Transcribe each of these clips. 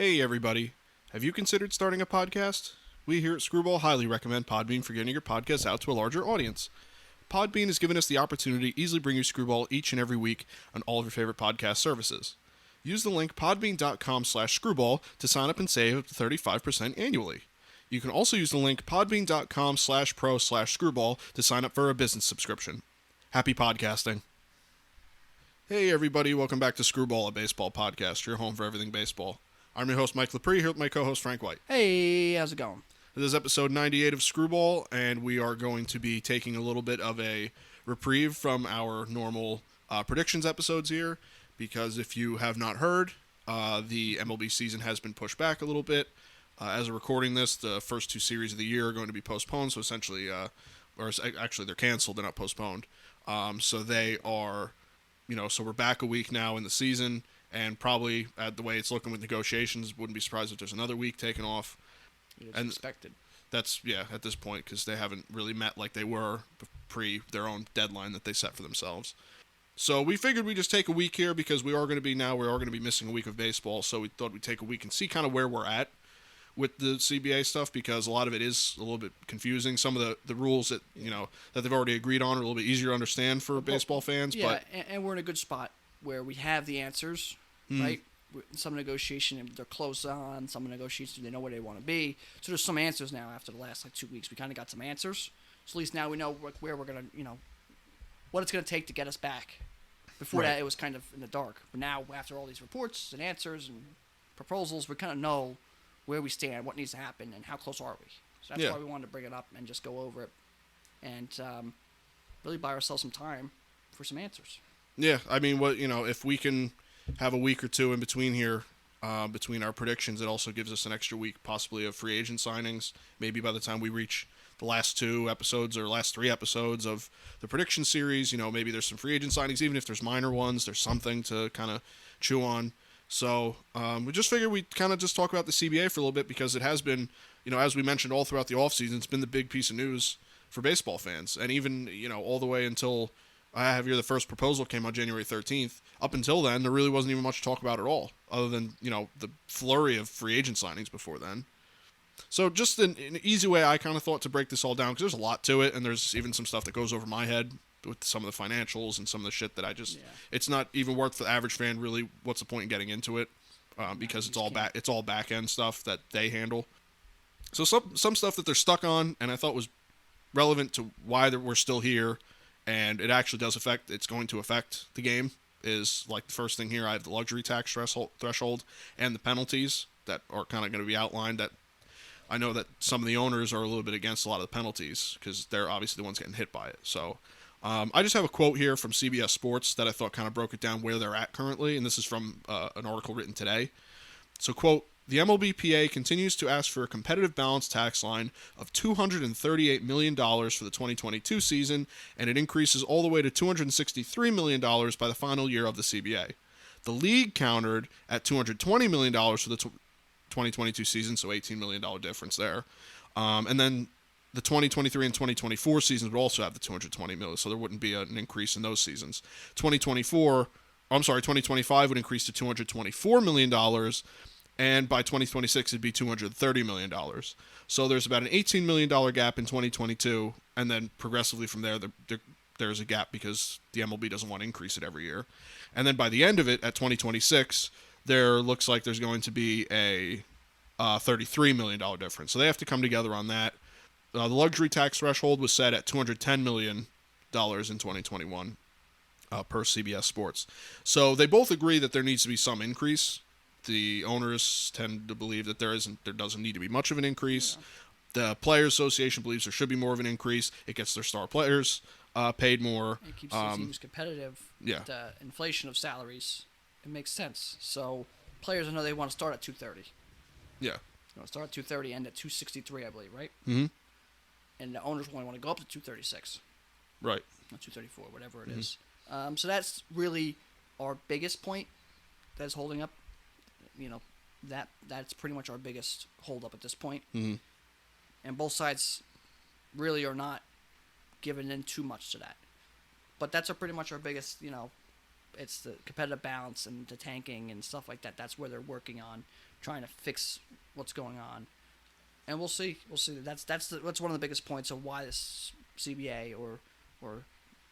Hey everybody, have you considered starting a podcast? We here at Screwball highly recommend Podbean for getting your podcast out to a larger audience. Podbean has given us the opportunity to easily bring you Screwball each and every week on all of your favorite podcast services. Use the link podbean.com/screwball to sign up and save up to 35% annually. You can also use the link podbean.com/pro/screwball to sign up for a business subscription. Happy podcasting. Hey everybody, welcome back to Screwball, a baseball podcast, your home for everything baseball. I'm your host, Mike Lepre, here with my co-host, Frank White. Hey, how's it going? This is episode 98 of Screwball, and we are going to be taking a little bit of a reprieve from our normal predictions episodes here, because if you have not heard, the MLB season has been pushed back a little bit. As of recording this, the first two series of the year are going to be postponed, so essentially, or actually they're canceled, they're not postponed. So they are, so we're back a week now in the season. And probably, at the way it's looking with negotiations, wouldn't be surprised if there's another week taken off. It's expected. That's, at this point, because they haven't really met like they were pre their own deadline that they set for themselves. So we figured we'd just take a week here because we are going to be missing a week of baseball. So we thought we'd take a week and see kind of where we're at with the CBA stuff, because a lot of it is a little bit confusing. Some of the rules that, that they've already agreed on are a little bit easier to understand for baseball fans. Yeah, and we're in a good spot where we have the answers. Right? Some negotiation, they're close on. Some negotiations, they know where they want to be. So there's some answers now after the last 2 weeks. We kind of got some answers. So at least now we know where we're going to, what it's going to take to get us back. Before that, it was kind of in the dark. But now, after all these reports and answers and proposals, we kind of know where we stand, what needs to happen, and how close are we. So that's why we wanted to bring it up and just go over it and really buy ourselves some time for some answers. Yeah, I mean, if we can have a week or two in between here, between our predictions, it also gives us an extra week possibly of free agent signings. Maybe by the time we reach the last two episodes or last three episodes of the prediction series, maybe there's some free agent signings. Even if there's minor ones, there's something to kind of chew on. So we just figured we'd kind of just talk about the CBA for a little bit, because it has been, as we mentioned all throughout the offseason, it's been the big piece of news for baseball fans. And even, all the way until I have here the first proposal came out January 13th. Up until then, there really wasn't even much to talk about at all, other than, the flurry of free agent signings before then. So just an easy way I kind of thought to break this all down, because there's a lot to it, and there's even some stuff that goes over my head with some of the financials and some of the shit that it's not even worth for the average fan, really. What's the point in getting into it? Because it's all back end stuff that they handle. So some stuff that they're stuck on, and I thought was relevant to why we're still here, and it actually it's going to affect the game, is like the first thing here. I have the luxury tax threshold and the penalties that are kind of going to be outlined. That I know that some of the owners are a little bit against a lot of the penalties because they're obviously the ones getting hit by it. So I just have a quote here from CBS Sports that I thought kind of broke it down where they're at currently, and this is from an article written today. So, quote, "The MLBPA continues to ask for a competitive balance tax line of $238 million for the 2022 season, and it increases all the way to $263 million by the final year of the CBA. The league countered at $220 million for the 2022 season, so $18 million difference there. And then the 2023 and 2024 seasons would also have the $220 million, so there wouldn't be an increase in those seasons. 2025 would increase to $224 million, and by 2026, it'd be $230 million. So there's about an $18 million gap in 2022, and then progressively from there's a gap because the MLB doesn't want to increase it every year. And then by the end of it, at 2026, there looks like there's going to be a $33 million difference. So they have to come together on that. The luxury tax threshold was set at $210 million in 2021 per CBS Sports. So they both agree that there needs to be some increase. The owners tend to believe that there doesn't need to be much of an increase. Yeah. The Players Association believes there should be more of an increase. It gets their star players paid more. It keeps the teams competitive. Yeah. With the inflation of salaries, it makes sense. So players, I know they want to start at $230. Yeah. They want to start at $230, end at $263, I believe, right? Mm-hmm. And the owners only want to go up to $236. Right. Or $234, whatever it is. So that's really our biggest point that's holding up. That's pretty much our biggest holdup at this point. Mm-hmm. And both sides really are not giving in too much to that. But that's pretty much our biggest, it's the competitive balance and the tanking and stuff like that. That's where they're working on trying to fix what's going on. And we'll see. That's one of the biggest points of why this CBA or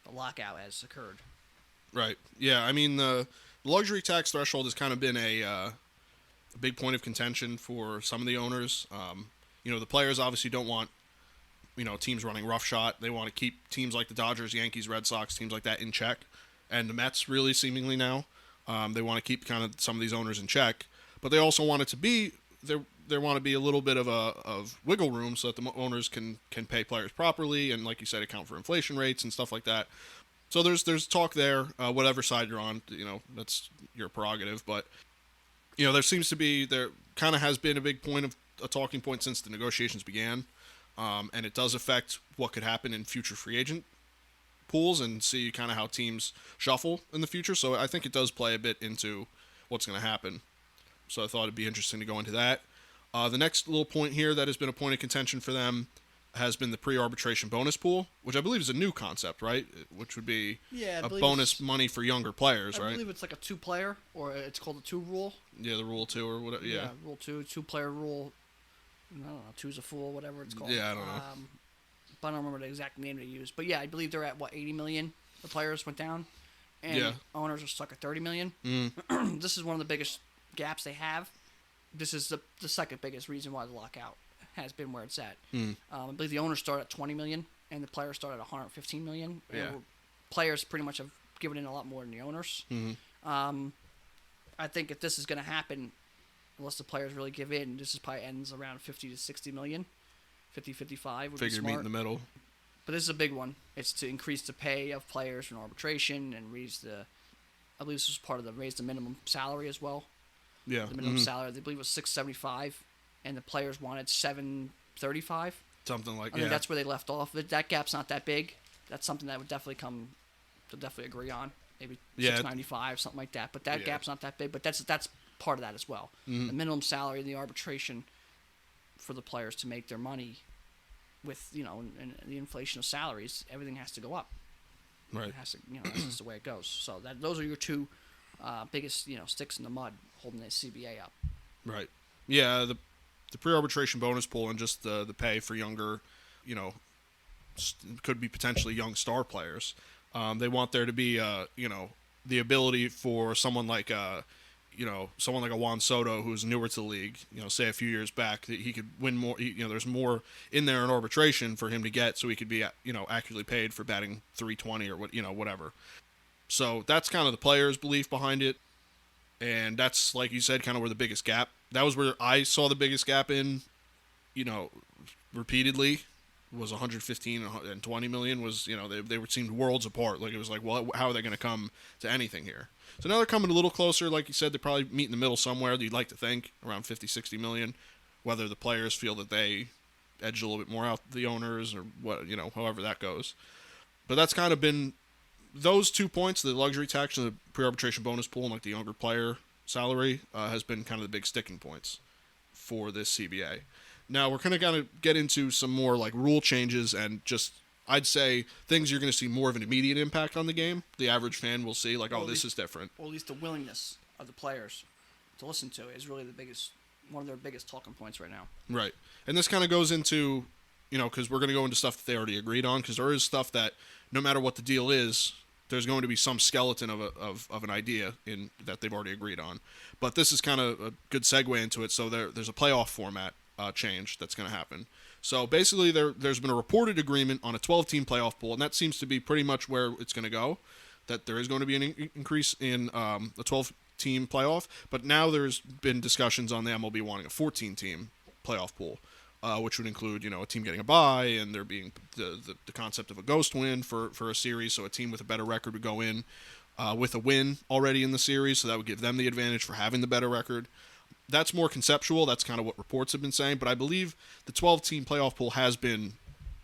the lockout has occurred. Right. Yeah. I mean, the luxury tax threshold has kind of been a big point of contention for some of the owners. The players obviously don't want, teams running roughshod. They want to keep teams like the Dodgers, Yankees, Red Sox, teams like that in check. And the Mets really seemingly now. They want to keep kind of some of these owners in check. But they also want it to be, they want to be a little bit of wiggle room so that the owners can pay players properly and, like you said, account for inflation rates and stuff like that. So there's talk there, whatever side you're on, that's your prerogative. But, there seems to be, there kind of has been a big point of a talking point since the negotiations began. And it does affect what could happen in future free agent pools and see kind of how teams shuffle in the future. So I think it does play a bit into what's going to happen. So I thought it'd be interesting to go into that. The next little point here that has been a point of contention for them has been the pre-arbitration bonus pool, which I believe is a new concept, right? Which would be a bonus money for younger players, right? I believe it's like a 2-player, or it's called the 2 rule. Yeah, the rule 2 or whatever. Yeah, rule 2-player rule. I don't know, 2's a fool, whatever it's called. Yeah, I don't know. But I don't remember the exact name they used. But yeah, I believe they're at, 80 million? The players went down. And owners are stuck at 30 million. This is one of the biggest gaps they have. This is the second biggest reason why the lockout has been where it's at. I believe the owners start at 20 million and the players start at 115 million. Yeah. Players pretty much have given in a lot more than the owners. I think if this is going to happen, unless the players really give in, this is probably ends around 50 to 60 million. 50, 55 would be smart. Meet in the middle. But this is a big one. It's to increase the pay of players from arbitration and I believe this was part of raise the minimum salary as well. Yeah. The minimum salary, I believe, was $675, and the players wanted $735. Something like that. I think that's where they left off. That gap's not that big. That's something that would definitely agree on. Maybe $695, something like that. But that gap's not that big. But that's part of that as well. The minimum salary and the arbitration for the players to make their money with, and the inflation of salaries, everything has to go up. Right. It has to, that's just the way it goes. So those are your two biggest, sticks in the mud holding the CBA up. Right. Yeah, the pre-arbitration bonus pool and just the pay for younger, could be potentially young star players. They want there to be, the ability for someone like a Juan Soto who's newer to the league, say a few years back, that he could win more. There's more in there in arbitration for him to get, so he could be, accurately paid for batting .320 or whatever. So that's kind of the players' belief behind it, and that's, like you said, kind of where the biggest gap. That was where I saw the biggest gap in, repeatedly, was 115 and 20 million was, they seemed worlds apart. Like, it was like, well, how are they going to come to anything here? So now they're coming a little closer. Like you said, they probably meet in the middle somewhere, you'd like to think, around 50, 60 million, whether the players feel that they edge a little bit more out the owners or what, however that goes. But that's kind of been those 2 points, the luxury tax and the pre-arbitration bonus pool and like the younger player salary, has been kind of the big sticking points for this CBA. Now we're kind of get into some more like rule changes and just, I'd say, things you're going to see more of an immediate impact on the game. The average fan will see like, this is different. Or at least the willingness of the players to listen to is really one of their biggest talking points right now. Right. And this kind of goes into, because we're going to go into stuff that they already agreed on, because there is stuff that no matter what the deal is, there's going to be some skeleton of an idea in that they've already agreed on. But this is kind of a good segue into it. So there's a playoff format change that's going to happen. So basically there's been a reported agreement on a 12-team playoff pool, and that seems to be pretty much where it's going to go, that there is going to be an increase in the 12-team playoff. But now there's been discussions on the MLB wanting a 14-team playoff pool, which would include, a team getting a bye, and there being the concept of a ghost win for a series, so a team with a better record would go in with a win already in the series, so that would give them the advantage for having the better record. That's more conceptual. That's kind of what reports have been saying, but I believe the 12-team playoff pool has been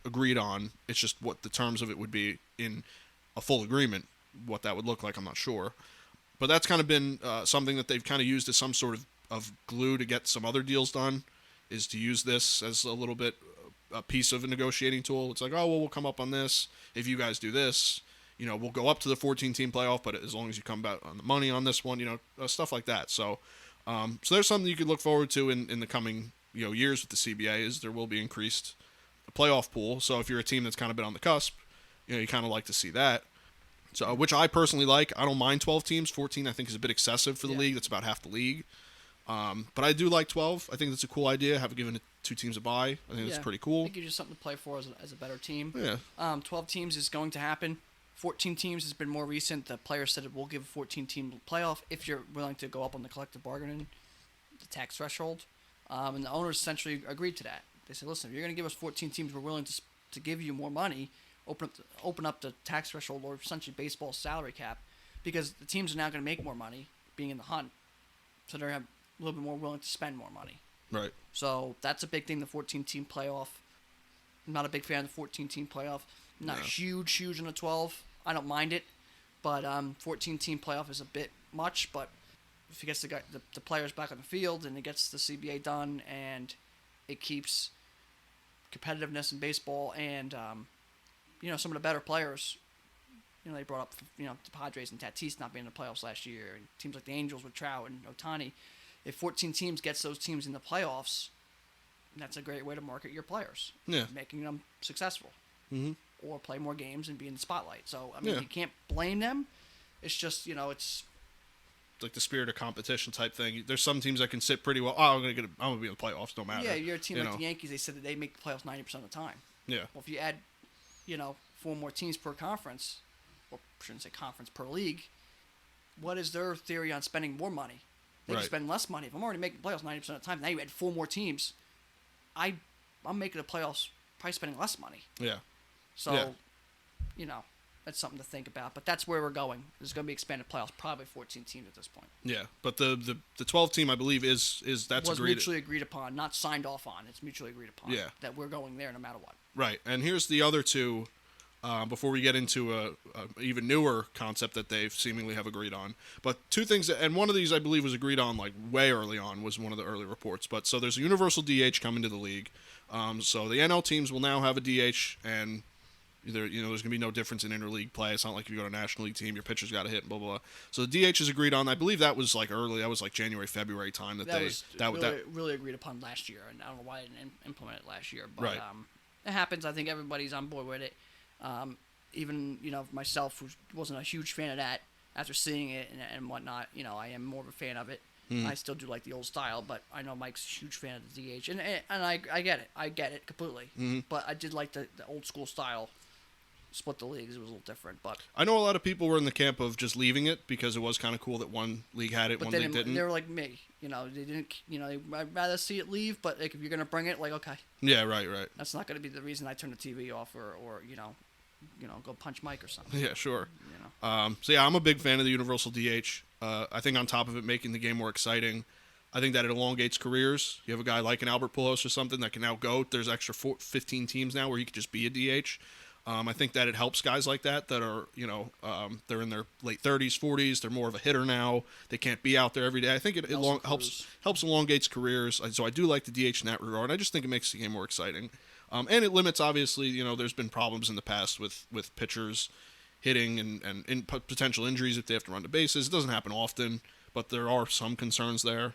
agreed on. It's just what the terms of it would be in a full agreement. What that would look like, I'm not sure. But that's kind of been something that they've kind of used as some sort of glue to get some other deals done, is to use this as a little bit a piece of a negotiating tool. It's like, we'll come up on this. If you guys do this, we'll go up to the 14-team playoff, but as long as you come back on the money on this one, stuff like that. So, so there's something you could look forward to in the coming years with the CBA. Is there will be increased playoff pool. So if you're a team that's kind of been on the cusp, you kind of like to see that. So, which I personally like. I don't mind 12 teams. 14, I think, is a bit excessive for the league. That's about half the league. But I do like 12. I think that's a cool idea. Have given 2 teams a bye. I think that's pretty cool. I think gives you something to play for as a better team. Yeah. 12 teams is going to happen. 14 teams has been more recent. The players said it will give a 14-team playoff if you're willing to go up on the collective bargaining, the tax threshold. And the owners essentially agreed to that. They said, listen, if you're going to give us 14 teams, we're willing to give you more money, open up the tax threshold or essentially baseball salary cap, because the teams are now going to make more money being in the hunt. So they're a little bit more willing to spend more money. Right. So that's a big thing, the 14-team playoff. I'm not a big fan of the 14-team playoff. I'm not huge in the 12. I don't mind it. But 14-team playoff is a bit much. But if it gets the players back on the field and it gets the CBA done and it keeps competitiveness in baseball and, some of the better players, they brought up, the Padres and Tatis not being in the playoffs last year, and teams like the Angels with Trout and Ohtani. If 14 teams gets those teams in the playoffs, that's a great way to market your players. Yeah. Making them successful. Mm-hmm. Or play more games and be in the spotlight. So, you can't blame them. It's just, it's like the spirit of competition type thing. There's some teams that can sit pretty well. Oh, I'm gonna be in the playoffs, no matter. Yeah, you're a team like the Yankees. They said that they make the playoffs 90% of the time. Yeah. Well, if you add, 4 more teams per conference, or I shouldn't say conference, per league, what is their theory on spending more money? They can spend less money. If I'm already making the playoffs 90% of the time, now you add 4 more teams, I'm making the playoffs probably spending less money. Yeah. So, that's something to think about. But that's where we're going. There's going to be expanded playoffs, probably 14 teams at this point. Yeah, but the 12 team, I believe, is that's was mutually agreed upon, not signed off on. It's mutually agreed upon. Yeah. That we're going there no matter what. Right, and here's the other 2. Before we get into a even newer concept that they've seemingly have agreed on, but 2 things, and one of these I believe was agreed on like way early on, was one of the early reports. But so there's a universal DH coming to the league. So the NL teams will now have a DH, and there's going to be no difference in interleague play. It's not like if you go to a National League team, your pitcher's got to hit, blah, blah, blah. So the DH is agreed on. I believe that was like early. That was like January, February time that was really agreed upon last year, and I don't know why I didn't implement it last year, but it happens. I think everybody's on board with it. Even myself, who wasn't a huge fan of that, after seeing it and whatnot, I am more of a fan of it. I still do like the old style, but I know Mike's a huge fan of the DH, and I get it. I get it completely. But I did like the old school style. Split the leagues, it was a little different, but I know a lot of people were in the camp of just leaving it because it was kind of cool that one league had it, one league didn't. They were like me, they didn't. I'd rather see it leave, but like if you're gonna bring it, like okay. Yeah, right. That's not gonna be the reason I turn the TV off or go punch Mike or something. Yeah, sure. So yeah, I'm a big fan of the universal DH. I think on top of it making the game more exciting, I think that it elongates careers. You have a guy like an Albert Pujols or something that can now go. There's extra 15 teams now where he could just be a DH. I think that it helps guys like that are, they're in their late 30s, 40s. They're more of a hitter now. They can't be out there every day. I think it helps elongates careers. So I do like the DH in that regard. I just think it makes the game more exciting. And it limits, obviously, there's been problems in the past with pitchers hitting and potential injuries if they have to run the bases. It doesn't happen often, but there are some concerns there.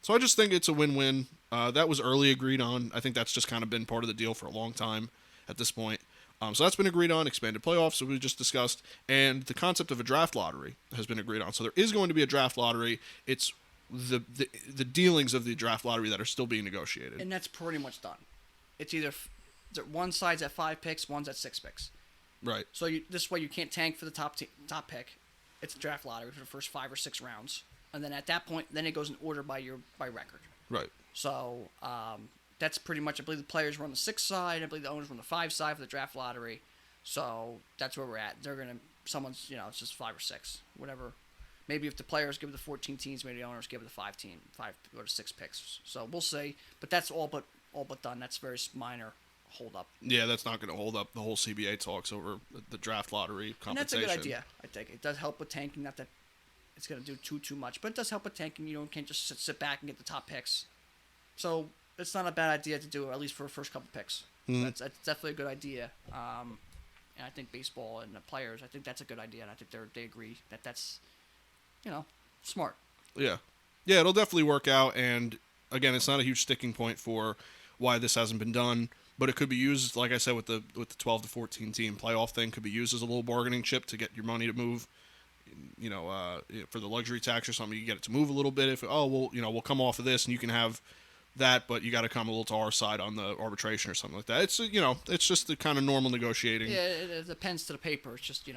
So I just think it's a win-win. That was early agreed on. I think that's just kind of been part of the deal for a long time at this point. So that's been agreed on. Expanded playoffs, that we just discussed, and the concept of a draft lottery has been agreed on. So there is going to be a draft lottery. It's the dealings of the draft lottery that are still being negotiated, and that's pretty much done. It's either one side's at 5 picks, one's at 6 picks. Right. So this way you can't tank for the top pick. It's a draft lottery for the first 5 or 6 rounds, and then at that point, then it goes in order by record. Right. So that's pretty much. I believe the players were on the 6 side. I believe the owners were on the 5 side for the draft lottery. So that's where we're at. They're gonna someone's it's just 5 or 6, whatever. Maybe if the players give it the 14 teams, maybe the owners give it the 5 or 6 picks. So we'll see. But that's all but done. That's very minor hold up. Yeah, that's not going to hold up the whole CBA talks over the draft lottery compensation. And that's a good idea. I think it does help with tanking. Not that it's going to do too much, but it does help with tanking. You can't just sit back and get the top picks. So it's not a bad idea to do, at least for the first couple picks. Mm-hmm. That's definitely a good idea. And I think baseball and the players, I think that's a good idea, and I think they agree that that's, smart. Yeah. Yeah, it'll definitely work out, and again, it's not a huge sticking point for why this hasn't been done, but it could be used, like I said, with the 12 to 14 team playoff thing, could be used as a little bargaining chip to get your money to move. For the luxury tax or something, you get it to move a little bit. If we'll come off of this, and you can have that, but you got to come a little to our side on the arbitration or something like that. It's it's just the kind of normal negotiating. Yeah, it depends to the paper. It's just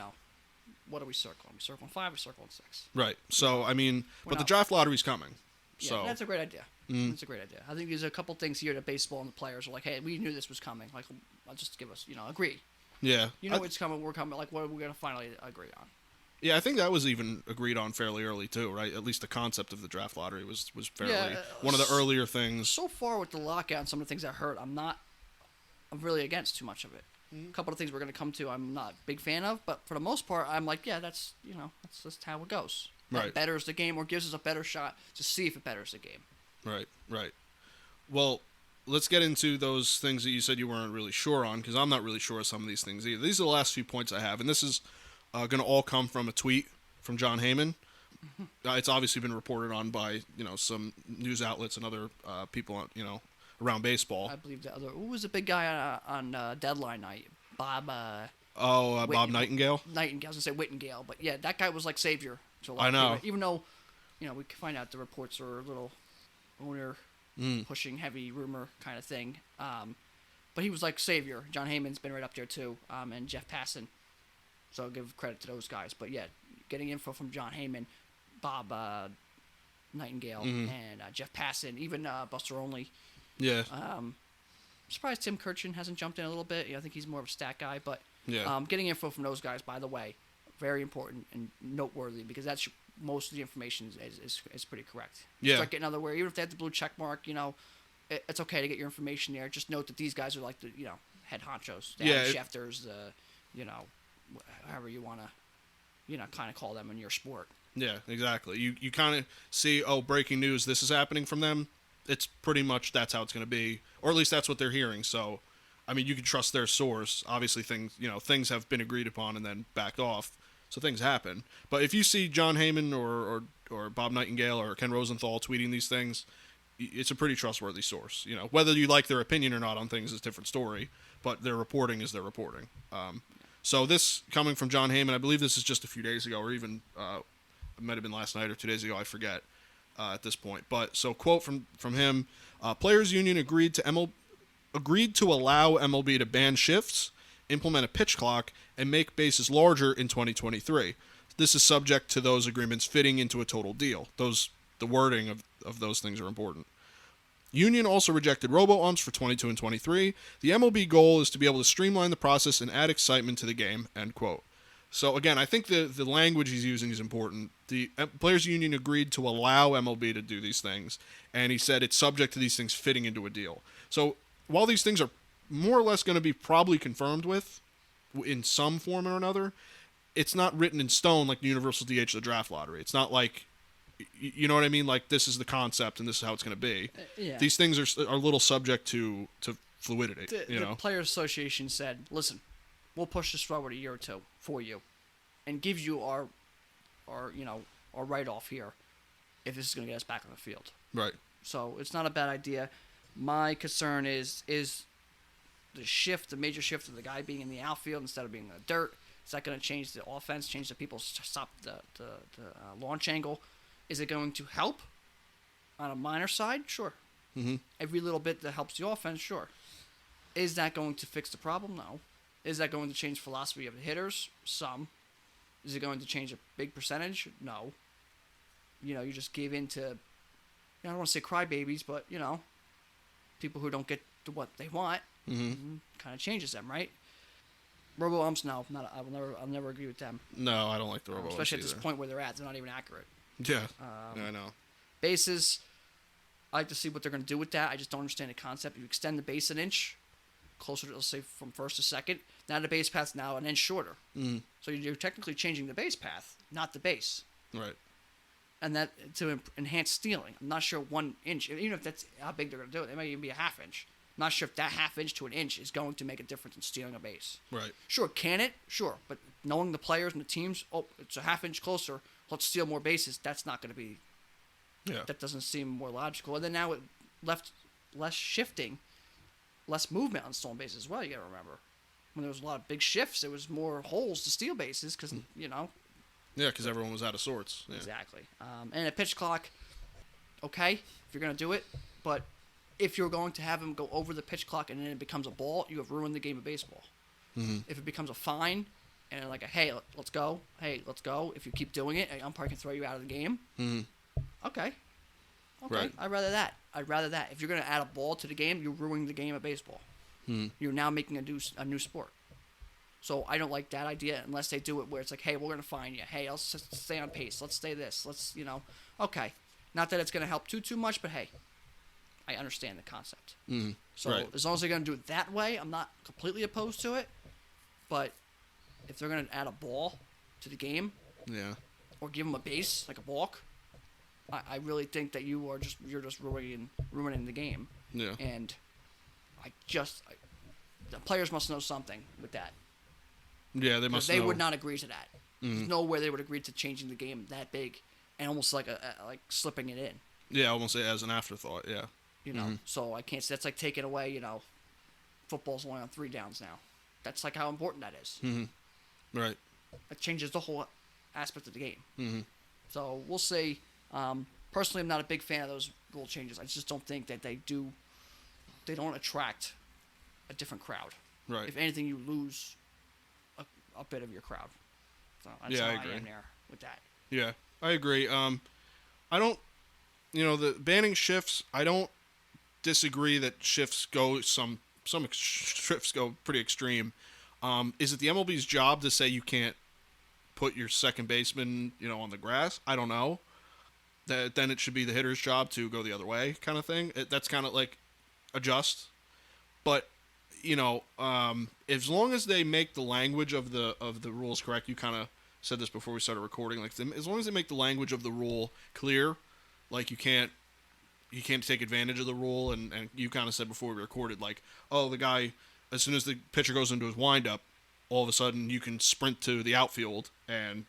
what are we circling? Are we circling 5 or circling 6? Right. So but the draft lottery's coming. Yeah, so that's a great idea. That's a great idea. I think there's a couple things here that baseball and the players are like, hey, we knew this was coming. Like, I'll just give us, agree. Yeah. It's coming. We're coming. Like, what are we gonna finally agree on? Yeah, I think that was even agreed on fairly early too, right? At least the concept of the draft lottery was fairly one of the earlier things. So far with the lockout and some of the things I heard, I'm really against too much of it. A couple of things we're going to come to I'm not a big fan of, but for the most part, I'm like, yeah, that's just how it goes. That Right. betters the game or gives us a better shot to see if it betters the game. Right. Well, let's get into those things that you said you weren't really sure on, because I'm not really sure of some of these things either. These are the last few points I have, and this is going to all come from a tweet from John Heyman. It's obviously been reported on by some news outlets and other people around baseball. I believe who was the big guy on deadline night? Bob. Bob Nightingale. Nightingale. I was gonna say Whittingale, but yeah, that guy was like savior to a lot I of know. people. Even though, we can find out the reports are a little owner pushing heavy rumor kind of thing. But he was like savior. John Heyman's been right up there too, and Jeff Passan. So I'll give credit to those guys. But yeah, getting info from John Heyman, Bob Nightingale, and Jeff Passan, even Buster Olney. Yeah. I'm surprised Tim Kirchin hasn't jumped in a little bit. I think he's more of a stat guy. But Yeah. getting info from those guys, by the way, very important and noteworthy because that's most of the information is pretty correct. Yeah. Start getting other where even if they have the blue check mark, it's okay to get your information there. Just note that these guys are like the head honchos, the Adam Schefters, however you want to kind of call them in your sport. Yeah, exactly. You kind of see, breaking news, this is happening from them. It's pretty much that's how it's going to be, or at least that's what they're hearing. So, I mean, you can trust their source. Obviously, things have been agreed upon and then backed off, so things happen. But if you see John Heyman or Bob Nightingale or Ken Rosenthal tweeting these things, it's a pretty trustworthy source. Whether you like their opinion or not on things is a different story, but their reporting is their reporting. So this coming from John Heyman, I believe this is just a few days ago, or even it might have been last night or 2 days ago, I forget at this point. But so quote from him: Players Union agreed to allow MLB to ban shifts, implement a pitch clock, and make bases larger in 2023. This is subject to those agreements fitting into a total deal. The wording of those things are important. Union also rejected robo-umps for 22 and 23. The MLB goal is to be able to streamline the process and add excitement to the game, end quote. So, again, I think the language he's using is important. The Players Union agreed to allow MLB to do these things, and he said it's subject to these things fitting into a deal. So, while these things are more or less going to be probably confirmed with in some form or another, it's not written in stone like the universal DH of the draft lottery. It's not like, you know what I mean? Like, this is the concept and this is how it's going to be. Yeah. These things are a little subject to fluidity. The Players Association said, listen, we'll push this forward a year or two for you and give you our write-off here if this is going to get us back on the field. Right. So it's not a bad idea. My concern is the major shift of the guy being in the outfield instead of being in the dirt. Is that going to change the offense, change the people, stop the launch angle? Is it going to help on a minor side? Sure. Mm-hmm. Every little bit that helps the offense, sure. Is that going to fix the problem? No. Is that going to change philosophy of the hitters? Some. Is it going to change a big percentage? No. You just give in to, I don't want to say crybabies, but, people who don't get to what they want. Mm-hmm. Kind of changes them, right? Robo-umps, no. I'll never agree with them. No, I don't like the robo-umps especially at either. this point where they're at. They're not even accurate. Yeah, I know. Bases, I like to see what they're going to do with that. I just don't understand the concept. You extend the base an inch, closer to, let's say, from first to second. Now the base path's now an inch shorter. Mm. So you're technically changing the base path, not the base. Right. And that to enhance stealing. I'm not sure 1 inch, even if that's how big they're going to do it. It might even be a half inch. Not sure if that half inch to an inch is going to make a difference in stealing a base. Right. Sure, can it? Sure. But knowing the players and the teams, it's a half inch closer, let's steal more bases, that's not going to be... Yeah. That doesn't seem more logical. And then now it left less shifting, less movement on stolen bases as well, you got to remember. When there was a lot of big shifts, there was more holes to steal bases because, Yeah, because everyone was out of sorts. Yeah. Exactly. And a pitch clock, okay, if you're going to do it, but if you're going to have him go over the pitch clock and then it becomes a ball, you have ruined the game of baseball. Mm-hmm. If it becomes a fine and like a, hey, let's go, if you keep doing it, an umpire can throw you out of the game. Mm-hmm. Okay. Right. I'd rather that. If you're going to add a ball to the game, you're ruining the game of baseball. Mm-hmm. You're now making a new sport. So I don't like that idea unless they do it where it's like, hey, we're going to fine you. Hey, let's just stay on pace. Let's stay this. Let's, okay. Not that it's going to help too much, but hey, I understand the concept. Mm-hmm. So right. as long as they're going to do it that way, I'm not completely opposed to it. But if they're going to add a ball to the game, yeah, or give them a base like a balk, I really think that you're just ruining the game. Yeah. And the players must know something with that. Yeah, they must. They know. would not agree to that. Mm-hmm. There's no way they would agree to changing the game that big and almost like like slipping it in. Yeah, almost as an afterthought. Yeah. Mm-hmm. So I can't say that's like taking away. Football's only on 3 downs now. That's like how important that is. Mm-hmm. Right. It changes the whole aspect of the game. Mm-hmm. So we'll see. Personally, I'm not a big fan of those rule changes. I just don't think that they don't attract a different crowd. Right. If anything, you lose a bit of your crowd. So that's how I am there with that. Yeah, I agree. I don't, the banning shifts, I don't disagree that shifts go some shifts go pretty extreme. Is it the MLB's job to say you can't put your second baseman, on the grass? I don't know. Then it should be the hitter's job to go the other way, kind of thing. That's kind of like adjust. But as long as they make the language of the rules correct, you kind of said this before we started recording. Like, as long as they make the language of the rule clear, like you can't take advantage of the rule, and you kind of said before we recorded, like, oh, the guy, as soon as the pitcher goes into his windup, all of a sudden you can sprint to the outfield, and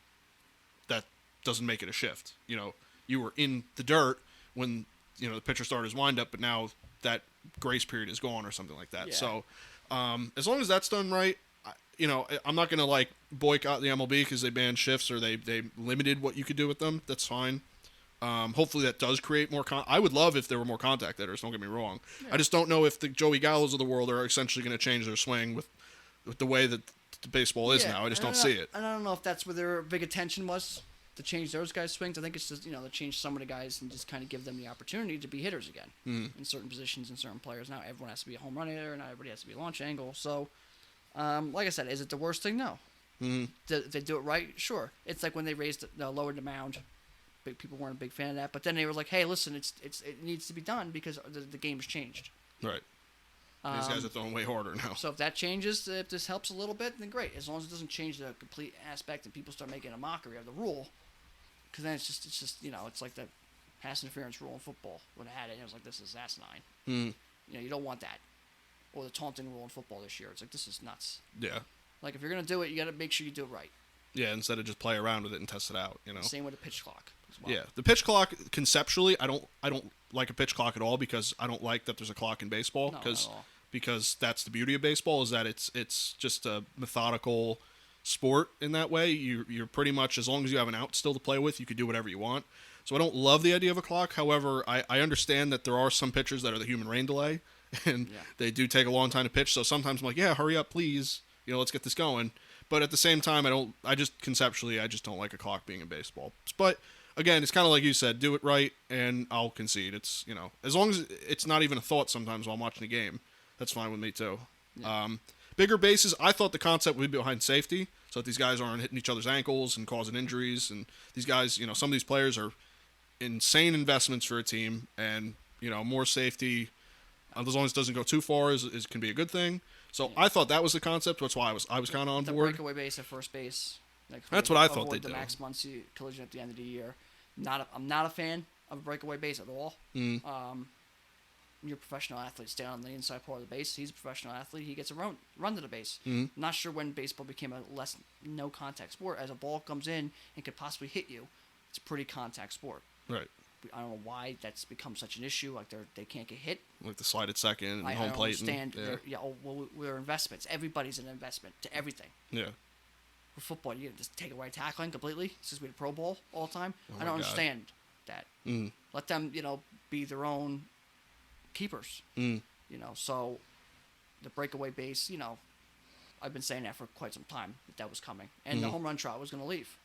that doesn't make it a shift. You were in the dirt when the pitcher started his windup, but now that grace period is gone or something like that. Yeah. So as long as that's done right, I'm not going to boycott the MLB because they banned shifts or they limited what you could do with them. That's fine. Hopefully that does create more I would love if there were more contact hitters, don't get me wrong. Yeah. I just don't know if the Joey Gallos of the world are essentially going to change their swing with the way that the baseball is now. I just don't see it. And I don't know if that's where their big attention was, to change those guys' swings. I think it's just, to change some of the guys and just kind of give them the opportunity to be hitters again in certain positions and certain players. Now everyone has to be a home run hitter, not everybody has to be a launch angle. So, like I said, is it the worst thing? No. Mm-hmm. Did they do it right? Sure. It's like when they lowered the mound. People weren't a big fan of that, but then they were like, "Hey, listen, it needs to be done because the game's changed." Right. These guys are throwing way harder now. So if that changes, if this helps a little bit, then great. As long as it doesn't change the complete aspect and people start making a mockery of the rule, because then it's just it's like the pass interference rule in football when it had it. And it was like, this is asinine. Mm. You don't want that. Or the taunting rule in football this year. It's like, this is nuts. Yeah. Like, if you're gonna do it, you got to make sure you do it right. Yeah, instead of just play around with it and test it out. Same with the pitch clock as well. Yeah, the pitch clock conceptually, I don't like a pitch clock at all because I don't like that there's a clock in baseball because that's the beauty of baseball is that it's just a methodical sport in that way. You're pretty much, as long as you have an out still to play with, you can do whatever you want. So I don't love the idea of a clock. However, I understand that there are some pitchers that are the human rain delay, and they do take a long time to pitch. So sometimes I'm like, yeah, hurry up, please. Let's get this going. But at the same time, I just conceptually don't like a clock being in baseball. But again, it's kind of like you said, do it right, and I'll concede. It's, as long as it's not even a thought sometimes while I'm watching the game, that's fine with me too. Yeah. Bigger bases, I thought the concept would be behind safety, so that these guys aren't hitting each other's ankles and causing injuries. And these guys, some of these players are insane investments for a team, and, more safety, as long as it doesn't go too far, can be a good thing. So I thought that was the concept. That's why I was kind of on the board. Breakaway base at first base. That's what I thought they'd do. The Max Muncy collision at the end of the year. I'm not a fan of a breakaway base at all. You're a professional athlete. Stay on the inside part of the base. He's a professional athlete. He gets a run to the base. Mm-hmm. Not sure when baseball became a less no contact sport. As a ball comes in and could possibly hit you, it's a pretty contact sport. Right. I don't know why that's become such an issue. Like they can't get hit. Like the slide at second and I home don't plate. understand. And, We're investments. Everybody's an investment to everything. yeah. For football, you just take away tackling completely. It's just be the Pro Bowl all the time. Oh I my don't God. understand that. Mm. Let them, be their own keepers. Mm. So the breakaway base, I've been saying that for quite some time that was coming, and the home run trot was going to leave.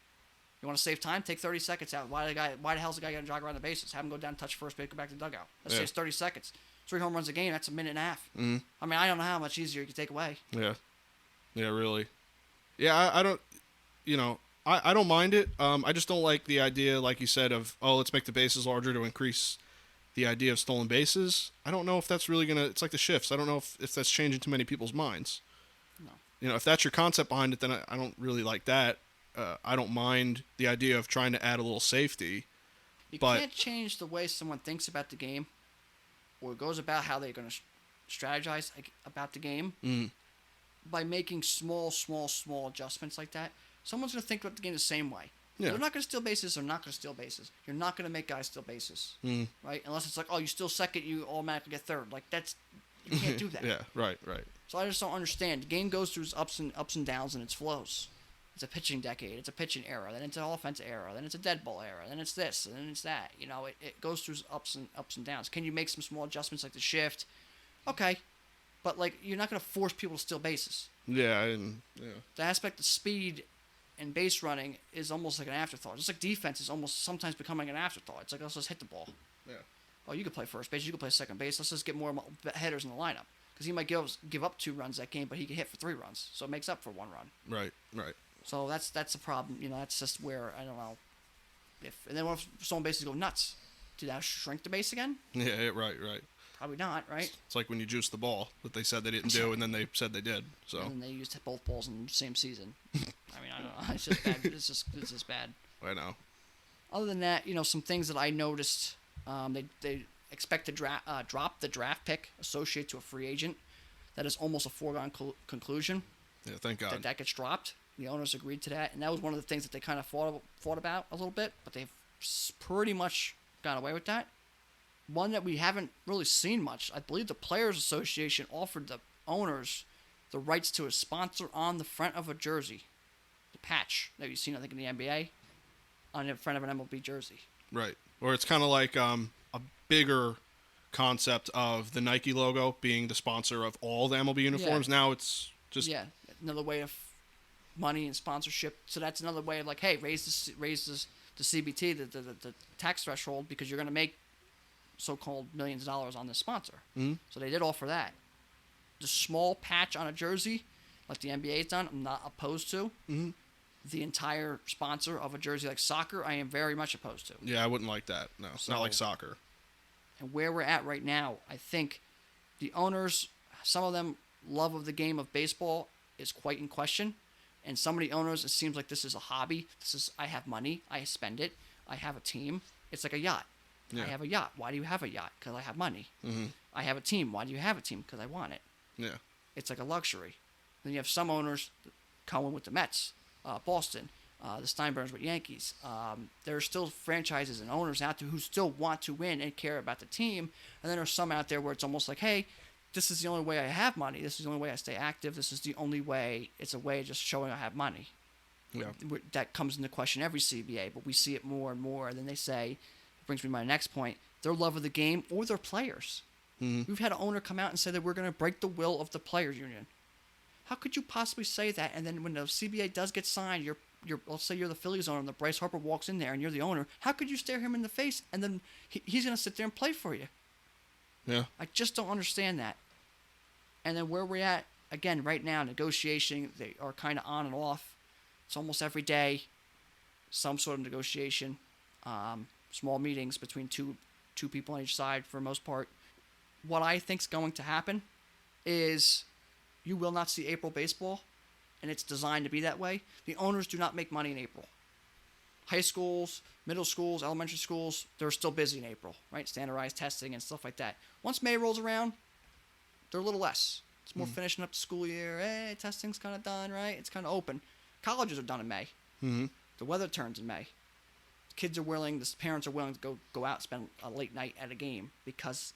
You want to save time? Take 30 seconds out. Why the hell's the guy going to jog around the bases? Have him go down, touch first base, go back to the dugout. That saves 30 seconds. 3 home runs a game. That's a minute and a half. Mm. I mean, I don't know how much easier you can take away. Yeah. Yeah, really. Yeah, I don't, I don't mind it. I just don't like the idea, like you said, of, let's make the bases larger to increase the idea of stolen bases. I don't know if that's really going to, it's like the shifts. I don't know if that's changing too many people's minds. No. If that's your concept behind it, then I don't really like that. I don't mind the idea of trying to add a little safety. You but can't change the way someone thinks about the game or goes about how they're going to strategize about the game by making small adjustments like that. Someone's going to think about the game the same way. Yeah. They're not going to steal bases. They're not going to steal bases. You're not going to make guys steal bases, right? Unless it's like, you steal second, you automatically get third. Like you can't do that. Yeah, right. So I just don't understand. The game goes through its ups and downs and its flows. It's a pitching decade. It's a pitching era. Then it's an offense era. Then it's a dead ball era. Then it's this. And then it's that. It goes through ups and downs. Can you make some small adjustments like the shift? Okay, but you're not going to force people to steal bases. Yeah, The aspect of speed and base running is almost like an afterthought. Just like defense is almost sometimes becoming an afterthought. It's like, let's just hit the ball. Yeah. You could play first base. You could play second base. Let's just get more headers in the lineup. Because he might give up 2 runs that game, but he can hit for 3 runs. So it makes up for 1 run. Right. So that's a problem. That's just where, I don't know. And then what if stolen bases go nuts? Do that shrink the base again? Yeah, right. Probably not, right? It's like when you juice the ball that they said they didn't do, and then they said they did. So. And then they used both balls in the same season. I mean, I don't know. It's just bad. It's just bad. I know. Other than that, some things that I noticed, they expect to drop the draft pick associated to a free agent. That is almost a foregone conclusion. Yeah, thank God. That gets dropped. The owners agreed to that, and that was one of the things that they kind of fought about a little bit, but they've pretty much got away with that. One that we haven't really seen much, I believe the Players Association offered the owners the rights to a sponsor on the front of a jersey, the patch that you've seen, I think, in the NBA, on the front of an MLB jersey. Right. Or it's kind of like a bigger concept of the Nike logo being the sponsor of all the MLB uniforms. Yeah. Now it's just... Yeah, another way of money and sponsorship. So that's another way of hey, raise the CBT, the tax threshold, because you're going to make so-called millions of dollars on this sponsor. Mm-hmm. So they did offer that. The small patch on a jersey, like the NBA's done, I'm not opposed to. Mm-hmm. The entire sponsor of a jersey like soccer, I am very much opposed to. Yeah, I wouldn't like that. No, not like soccer. And where we're at right now, I think the owners, some of them, love of the game of baseball is quite in question. And some of the owners, it seems like this is a hobby. I have money, I spend it, I have a team. It's like a yacht. Yeah. I have a yacht. Why do you have a yacht? Because I have money. Mm-hmm. I have a team. Why do you have a team? Because I want it. Yeah. It's like a luxury. Then you have some owners, Cohen with the Mets, Boston, the Steinbrenners with Yankees. There are still franchises and owners out there who still want to win and care about the team. And then there's some out there where it's almost like, hey, this is the only way I have money. This is the only way I stay active. This is the only way. It's a way of just showing I have money. Yeah. That comes into question every CBA, but we see it more and more. And then they say, it brings me to my next point, their love of the game or their players. Mm-hmm. We've had an owner come out and say that we're going to break the will of the players union. How could you possibly say that? And then when the CBA does get signed, let's say you're the Phillies owner and the Bryce Harper walks in there and you're the owner. How could you stare him in the face and then he's going to sit there and play for you? Yeah. I just don't understand that. And then where we're at, again, right now, negotiation, they are kind of on and off. It's almost every day, some sort of negotiation. Small meetings between two people on each side for the most part. What I think is going to happen is you will not see April baseball, and it's designed to be that way. The owners do not make money in April. High schools, middle schools, elementary schools, they're still busy in April, right? Standardized testing and stuff like that. Once May rolls around, they're a little less. It's more finishing up the school year. Hey, testing's kind of done, right? It's kind of open. Colleges are done in May. Mm-hmm. The weather turns in May. Kids are willing, the parents are willing to go out and spend a late night at a game because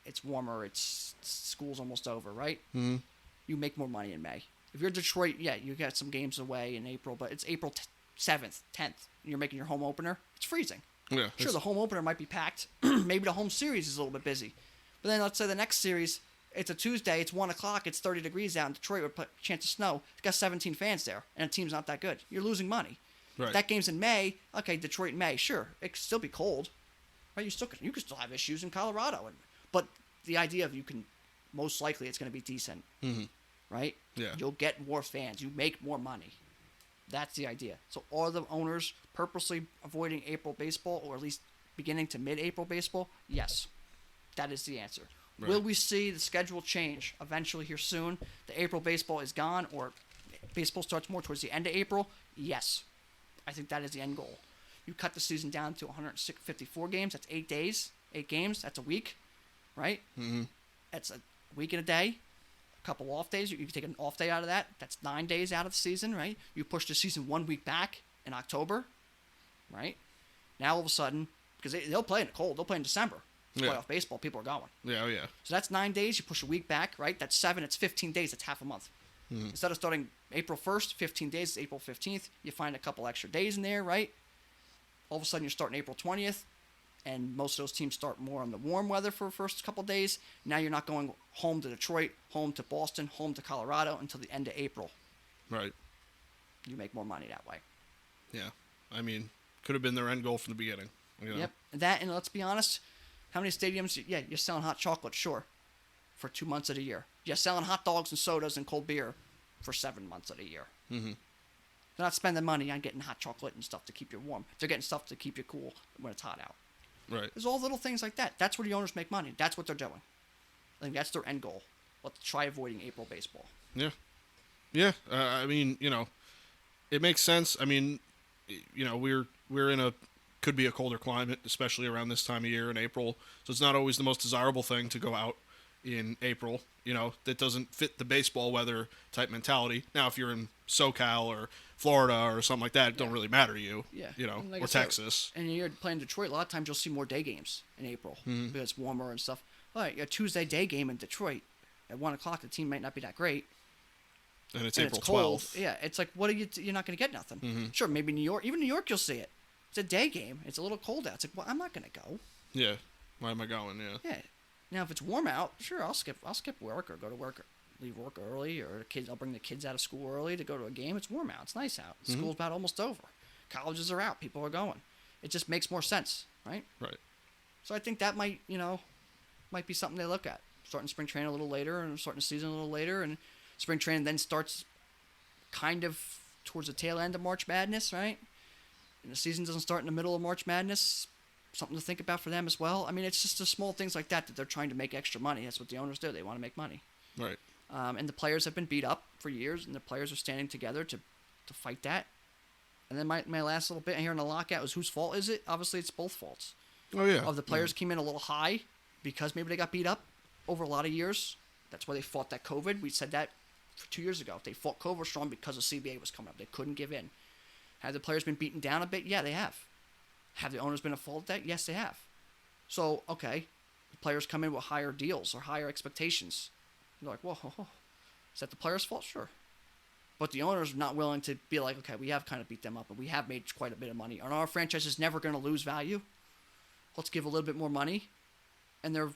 it's warmer, school's almost over, right? Mm-hmm. You make more money in May. If you're Detroit, yeah, you got some games away in April, but it's April 7th, 10th, and you're making your home opener. It's freezing. Yeah, sure, the home opener might be packed. Maybe the home series is a little bit busy. But then let's say the next series, it's a Tuesday, it's 1 o'clock, it's 30 degrees out in Detroit with a chance of snow. It's got 17 fans there, and the team's not that good. You're losing money. Right. That game's in May. Okay, Detroit in May. Sure, it could still be cold. Right? You could still have issues in Colorado. But the idea of most likely it's going to be decent. Mm-hmm. Right? Yeah. You'll get more fans. You make more money. That's the idea. So are the owners purposely avoiding April baseball, or at least beginning to mid-April baseball? Yes. That is the answer. Right. Will we see the schedule change eventually here soon? The April baseball is gone, or baseball starts more towards the end of April? Yes. I think that is the end goal. You cut the season down to 154 games. That's 8 days, 8 games. That's a week, right? Mm-hmm. That's a week and a day. A couple off days. You can take an off day out of that. That's 9 days out of the season, right? You push the season 1 week back in October, right? Now all of a sudden, because they'll play in the cold. They'll play in December. Yeah. Playoff baseball, people are going. Yeah, oh yeah. So that's 9 days. You push a week back, right? That's 7. It's 15 days. That's half a month. Mm-hmm. Instead of starting April 1st, 15 days, it's April 15th. You find a couple extra days in there, right? All of a sudden, you're starting April 20th, and most of those teams start more on the warm weather for the first couple days. Now you're not going home to Detroit, home to Boston, home to Colorado until the end of April. Right. You make more money that way. Yeah. I mean, could have been their end goal from the beginning. You know? Yep. That, and let's be honest, how many stadiums, yeah, you're selling hot chocolate, sure, for 2 months of the year. You're selling hot dogs and sodas and cold beer for 7 months of the year. Mm-hmm. They're not spending money on getting hot chocolate and stuff to keep you warm. They're getting stuff to keep you cool when it's hot out. Right. There's all little things like that. That's where the owners make money. That's what they're doing. I think that's their end goal. Let's try avoiding April baseball. Yeah. Yeah. I mean, it makes sense. I mean, we're in could be a colder climate, especially around this time of year in April. So it's not always the most desirable thing to go out in April. That doesn't fit the baseball weather type mentality. Now, if you're in SoCal or Florida or something like that, it don't really matter to you. Yeah. Like or Texas. And you're playing Detroit, a lot of times you'll see more day games in April because it's warmer and stuff. All right, a Tuesday day game in Detroit at 1 o'clock, the team might not be that great. And it's and April it's cold. 12th. Yeah, it's like, what are you? You're not going to get nothing. Mm-hmm. Sure, maybe New York. Even New York, you'll see it. It's a day game. It's a little cold out. It's like, well, I'm not going to go. Yeah. Why am I going? Yeah. Yeah. Now, if it's warm out, sure, I'll skip work or go to work, leave work early, or I'll bring the kids out of school early to go to a game. It's warm out. It's nice out. School's about almost over. Colleges are out. People are going. It just makes more sense, right? Right. So I think that might be something they look at. Starting spring training a little later and starting the season a little later, and spring training then starts kind of towards the tail end of March Madness, right? And the season doesn't start in the middle of March Madness. Something to think about for them as well. I mean, it's just the small things like that they're trying to make extra money. That's what the owners do. They want to make money. Right. And the players have been beat up for years, and the players are standing together to fight that. And then my last little bit here in the lockout is whose fault is it? Obviously, it's both faults. Oh, yeah. Of the players came in a little high because maybe they got beat up over a lot of years. That's why they fought that COVID. We said that 2 years ago. They fought COVID strong because the CBA was coming up. They couldn't give in. Have the players been beaten down a bit? Yeah, they have. Have the owners been at fault at that? Yes, they have. So, okay, the players come in with higher deals or higher expectations. You're like, whoa, is that the players' fault? Sure. But the owners are not willing to be like, okay, we have kind of beat them up, and we have made quite a bit of money. And our franchise is never going to lose value. Let's give a little bit more money. And they're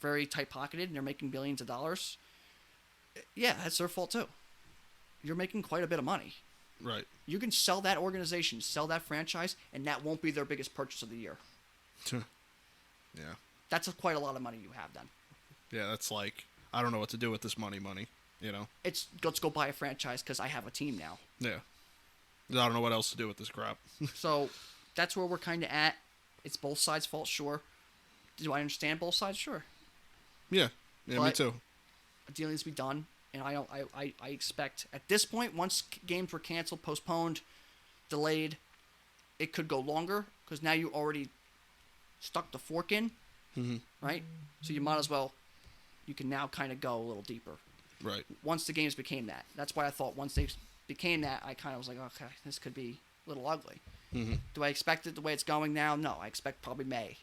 very tight-pocketed, and they're making billions of dollars. Yeah, that's their fault, too. You're making quite a bit of money. Right. You can sell that organization, sell that franchise, and that won't be their biggest purchase of the year. Yeah. That's quite a lot of money you have then. Yeah, that's like, I don't know what to do with this money, It's, let's go buy a franchise because I have a team now. Yeah. I don't know what else to do with this crap. So that's where we're kind of at. It's both sides' fault, sure. Do I understand both sides? Sure. Yeah, me too. A deal needs to be done. And I expect at this point, once games were canceled, postponed, delayed, it could go longer because now you already stuck the fork in right? So you might as well. You can now kind of go a little deeper. Right. Once the games became that. That's why I thought once they became that, I kind of was like, okay, this could be a little ugly. Do I expect it the way it's going now? No, I expect probably May.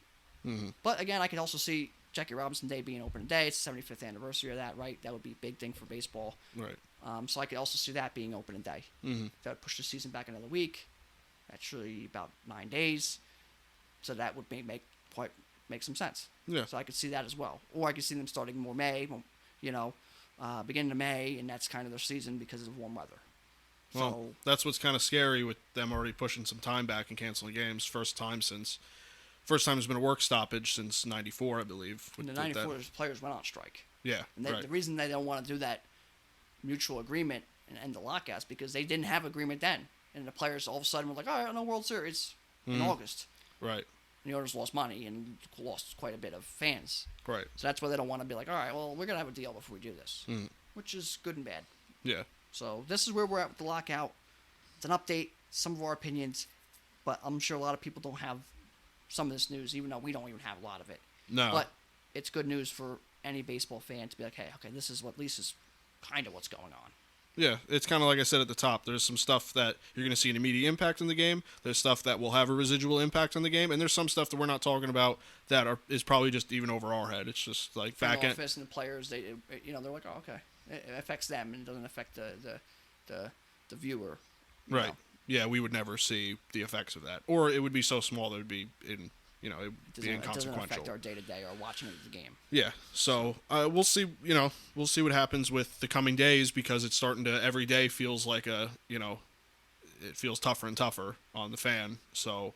But again, I could also see Jackie Robinson Day being open day. It's the 75th anniversary of that, right? That would be a big thing for baseball. Right. So I could also see that being open day. That would push the season back another week. That's really about 9 days. So that would make some sense. Yeah. So I could see that as well. Or I could see them starting more May, beginning of May, and that's kind of their season because of warm weather. Well, So that's what's kind of scary with them already pushing some time back and canceling games. First time there's been a work stoppage since '94, I believe. in the 94, the players went on strike. Yeah, And right. the reason they don't want to do that mutual agreement and end the lockouts because they didn't have agreement then. And the players all of a sudden were like, all right, no World Series in August. Right. And the owners lost money and lost quite a bit of fans. Right. So that's why they don't want to be like, all right, well, we're going to have a deal before we do this, which is good and bad. Yeah. So this is where we're at with the lockout. It's an update, some of our opinions, but I'm sure a lot of people don't have some of this news, even though we don't even have a lot of it. No. But it's good news for any baseball fan to be like, hey, okay, this is what at least is kind of what's going on. Yeah, it's kind of like I said at the top. There's some stuff that you're going to see an immediate impact in the game. There's stuff that will have a residual impact on the game, and there's some stuff that we're not talking about that is probably just even over our head. It's just like Front back end. office and the players, they're like, oh, okay, it affects them and it doesn't affect the viewer. you Right. know. Yeah, we would never see the effects of that, or it would be so small that it would be it would be It doesn't inconsequential. affect our day to day or watching of the game. Yeah, so we'll see. We'll see what happens with the coming days because it's starting to every day feels like it feels tougher and tougher on the fan. So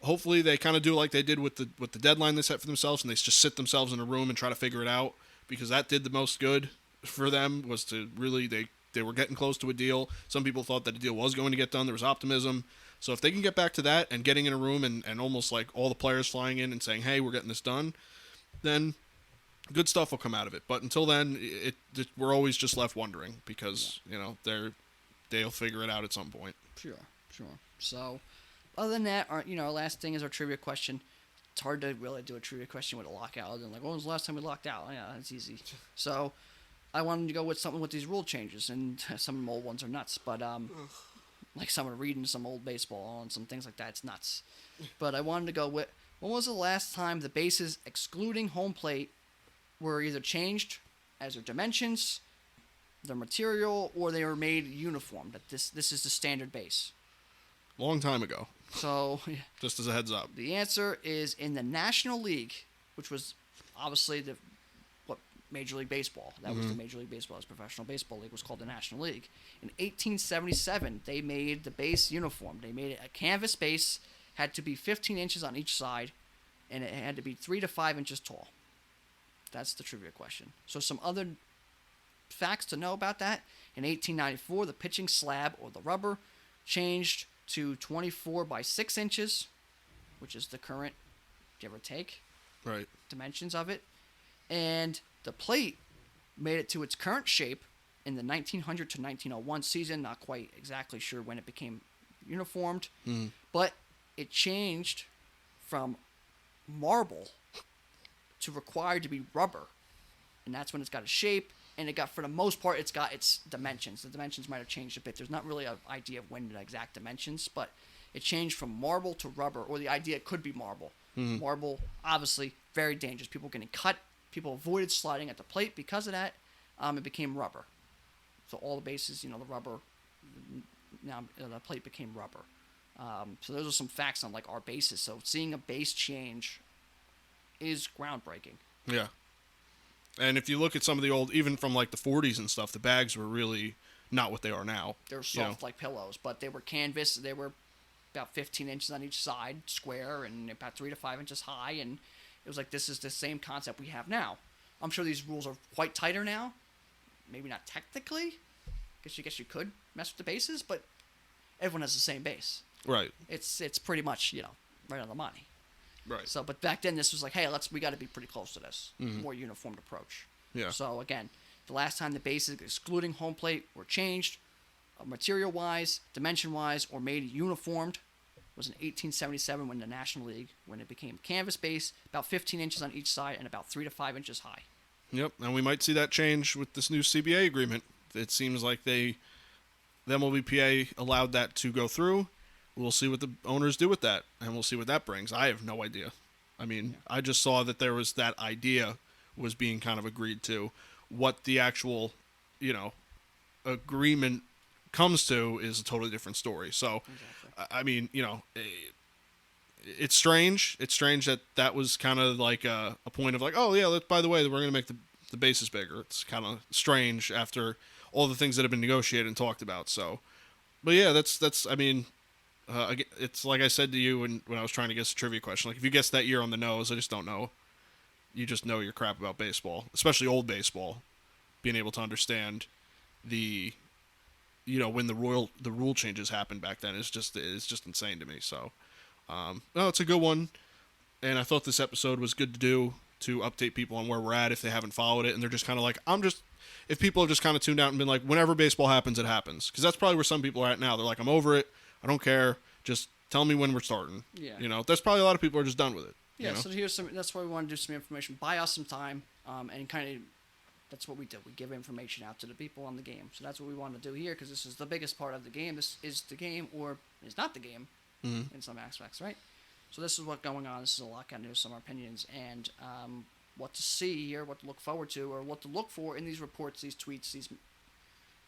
hopefully they kind of do like they did with the deadline they set for themselves, and they just sit themselves in a room and try to figure it out because that did the most good for them was to really they were getting close to a deal. Some people thought that a deal was going to get done. There was optimism. So if they can get back to that and getting in a room and almost like all the players flying in and saying, hey, we're getting this done, then good stuff will come out of it. But until then, we're always just left wondering because, they'll figure it out at some point. Sure. So, other than that, our last thing is our trivia question. It's hard to really do a trivia question with a lockout. Other than like, when was the last time we locked out? Yeah, it's easy. So, I wanted to go with something with these rule changes, and some of the old ones are nuts. But like someone reading some old baseball and some things like that, it's nuts. But I wanted to go with when was the last time the bases excluding home plate were either changed as their dimensions, their material, or they were made uniform. That this is the standard base. Long time ago, So just as a heads up. the answer is in the National League, which was obviously Major League Baseball. That was the Major League Baseball. It was Professional Baseball League. Was called the National League. In 1877, they made the base uniform. They made it a canvas base, had to be 15 inches on each side, and it had to be 3 to 5 inches tall. That's the trivia question. So some other facts to know about that. In 1894, the pitching slab, or the rubber, changed to 24 by 6 inches, which is the current, give or take, Right. dimensions of it. And the plate made it to its current shape in the 1900 to 1901 season. Not quite exactly sure when it became uniformed, but it changed from marble to required to be rubber, and that's when it's got a shape. And it got, for the most part, it's got its dimensions. The dimensions might have changed a bit. There's not really an idea of when the exact dimensions, but it changed from marble to rubber, or the idea it could be marble. Marble, obviously, very dangerous. People getting cut. People avoided sliding at the plate because of that. It became rubber. So all the bases, the rubber, now the plate became rubber. So those are some facts on like our bases. So seeing a base change is groundbreaking. Yeah. And if you look at some of the old, even from like the 40s and stuff, the bags were really not what they are now. They're soft like pillows, but they were canvas. They were about 15 inches on each side, square, and about 3 to 5 inches high. And it was like, this is the same concept we have now. I'm sure these rules are quite tighter now. Maybe not technically. I guess you could mess with the bases, but everyone has the same base. Right. It's pretty much, right on the money. Right. So, but back then this was like, hey, we got to be pretty close to this. More uniformed approach. Yeah. So again, the last time the bases excluding home plate were changed, material-wise, dimension-wise, or made uniformed, was in 1877 when the National League, when it became canvas-based, about 15 inches on each side and about 3 to 5 inches high. Yep, and we might see that change with this new CBA agreement. It seems like the MLBPA allowed that to go through. We'll see what the owners do with that, and we'll see what that brings. I have no idea. I mean, I just saw that there was that idea was being kind of agreed to. What the actual, agreement comes to is a totally different story. So, exactly. I mean, it's strange. It's strange that was kind of like a point of like, oh yeah, by the way, we're going to make the bases bigger. It's kind of strange after all the things that have been negotiated and talked about. So, but yeah, that's. I mean, it's like I said to you when I was trying to guess a trivia question. Like if you guess that year on the nose, I just don't know. You just know your crap about baseball, especially old baseball. Being able to understand the, when the rule changes happened back then is just insane to me. So, no, it's a good one, and I thought this episode was good to do to update people on where we're at if they haven't followed it, and they're just kind of like, if people have just kind of tuned out and been like, whenever baseball happens, it happens, because that's probably where some people are at now. They're like, I'm over it. I don't care. Just tell me when we're starting. Yeah. That's probably a lot of people are just done with it. Yeah. So that's why we want to do some information. Buy us some time, and kind of. That's what we do. We give information out to the people on the game. So that's what we want to do here, because this is the biggest part of the game. This is the game, or is not the game, in some aspects, right? So this is what's going on. This is a lockout news, some of our opinions, and what to see here, what to look forward to, or what to look for in these reports, these tweets, these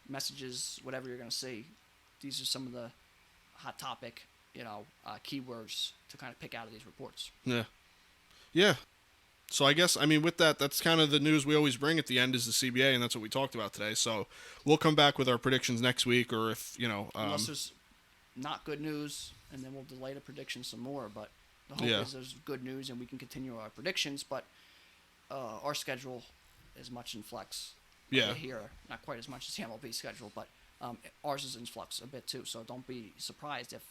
messages, whatever you're going to see. These are some of the hot topic, keywords to kind of pick out of these reports. Yeah. Yeah. So I guess, with that, that's kind of the news we always bring at the end is the CBA, and that's what we talked about today. So we'll come back with our predictions next week, or if, unless there's not good news, and then we'll delay the predictions some more. But the hope is there's good news, and we can continue our predictions. But our schedule is much in flux. Yeah. Here, not quite as much as the MLB schedule, but ours is in flux a bit too. So don't be surprised if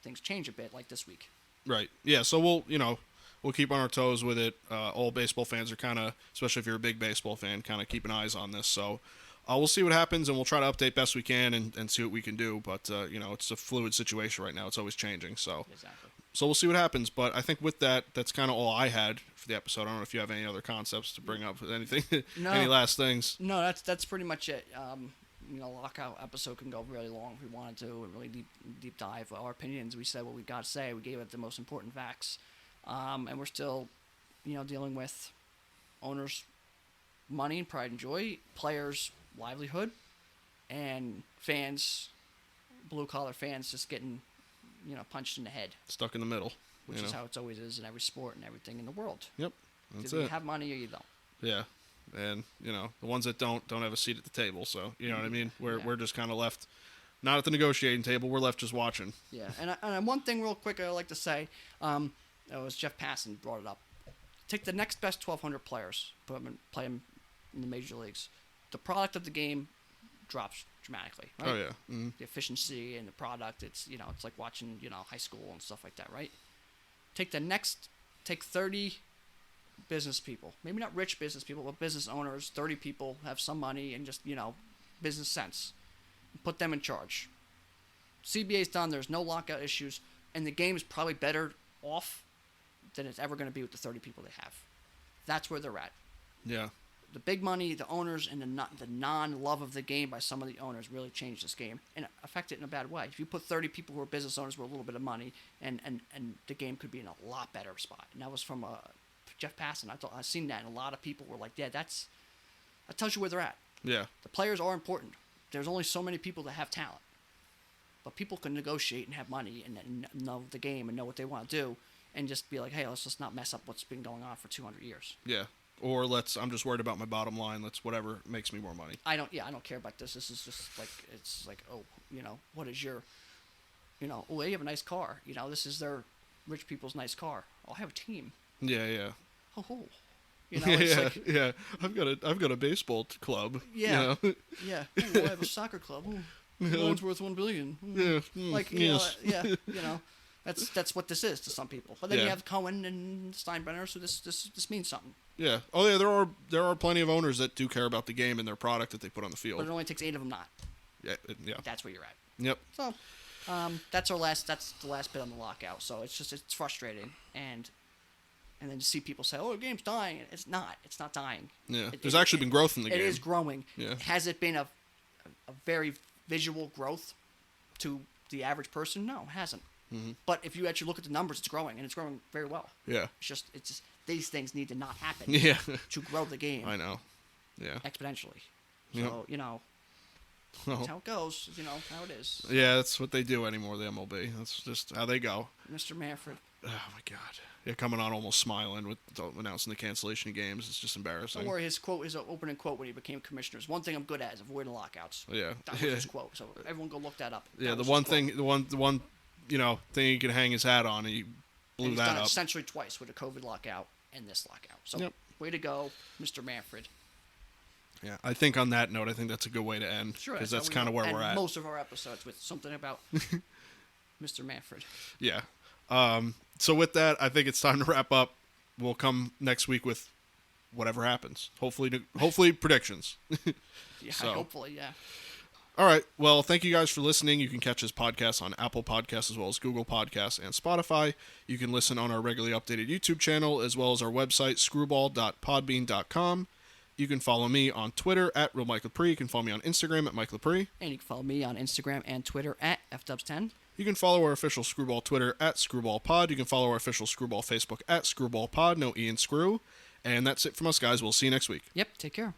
things change a bit, like this week. Right. Yeah. So we'll keep on our toes with it. All baseball fans are kind of, especially if you're a big baseball fan, kind of keeping eyes on this. So we'll see what happens, and we'll try to update best we can and see what we can do. But, it's a fluid situation right now. It's always changing. So exactly. So we'll see what happens. But I think with that, that's kind of all I had for the episode. I don't know if you have any other concepts to bring up, anything, any last things. No, that's pretty much it. Lockout episode can go really long if we wanted to, and really deep dive. Our opinions, we said what we got to say. We gave it the most important facts. And we're still, dealing with owners' money and pride and joy, players' livelihood, and fans, blue-collar fans just getting, punched in the head. Stuck in the middle. Which is how it always is in every sport and everything in the world. Yep, that's Either you have money or you don't. Yeah, and, the ones that don't have a seat at the table, so, you know what I mean? We're just kind of left, not at the negotiating table, we're left just watching. Yeah, and one thing real quick I'd like to say, it was Jeff Passan brought it up. Take the next best 1,200 players, play them in the major leagues. The product of the game drops dramatically, right? Oh, yeah. Mm-hmm. The efficiency and the product, it's like watching, high school and stuff like that, right? Take 30 business people, maybe not rich business people, but business owners, 30 people have some money and just, business sense. Put them in charge. CBA's done, there's no lockout issues, and the game is probably better off than it's ever going to be with the 30 people they have. That's where they're at. Yeah. The big money, the owners, and the non-love of the game by some of the owners really changed this game and affect it in a bad way. If you put 30 people who are business owners with a little bit of money, and the game could be in a lot better spot. And that was from Jeff Passan. I've seen that, and a lot of people were like, yeah, that tells you where they're at. Yeah. The players are important. There's only so many people that have talent. But people can negotiate and have money and know the game and know what they want to do and just be like, hey, let's just not mess up what's been going on for 200 years. Yeah. Or I'm just worried about my bottom line. Let's whatever makes me more money. I don't care about this. This is just like, it's like, what is your, oh, they have a nice car. This is their rich people's nice car. Oh, I have a team. Yeah, yeah. Oh. Yeah. I've got a baseball club. Yeah. Yeah. Ooh, I have a soccer club. Ooh. Mine's worth $1 billion. Yeah. That's what this is to some people. But then you have Cohen and Steinbrenner, so this means something. Yeah. Oh yeah, there are plenty of owners that do care about the game and their product that they put on the field. But it only takes 8 of them not. Yeah. Yeah. That's where you're at. Yep. So That's the last bit on the lockout. So it's frustrating, and then to see people say, "Oh, the game's dying." It's not. It's not dying. Yeah. There's actually been growth in the game. It is growing. Yeah. Has it been a very visual growth to the average person? No, it hasn't. Mm-hmm. But if you actually look at the numbers, it's growing, and it's growing very well. Yeah. It's just these things need to not happen. Yeah. To grow the game. I know. Yeah. Exponentially. Yep. So that's how it goes. How it is. Yeah, that's what they do anymore. The MLB. That's just how they go. Mr. Manfred. Oh my God. Yeah, coming on almost smiling with announcing the cancellation of games. It's just embarrassing. Don't worry, his opening quote when he became commissioner is, "One thing I'm good at is avoiding lockouts." Yeah. That was his quote. So everyone go look that up. Yeah, the one thing thing he can hang his hat on, and he blew he's that done up. it essentially twice with a COVID lockout and this lockout. So Yep. Way to go, Mr. Manfred. Yeah, I think on that note, I think that's a good way to end. Sure, because that's kind of where we're at. Most of our episodes with something about Mr. Manfred. Yeah. So with that, I think it's time to wrap up. We'll come next week with whatever happens. Hopefully predictions. Yeah, So. hopefully, yeah. All right. Well, thank you guys for listening. You can catch this podcast on Apple Podcasts as well as Google Podcasts and Spotify. You can listen on our regularly updated YouTube channel as well as our website, screwball.podbean.com. You can follow me on Twitter at RealMikeLepre. You can follow me on Instagram at Mike Lepre. And you can follow me on Instagram and Twitter at FDubs10. You can follow our official Screwball Twitter at ScrewballPod. You can follow our official Screwball Facebook at ScrewballPod. No E in Screw. And that's it from us, guys. We'll see you next week. Yep, take care.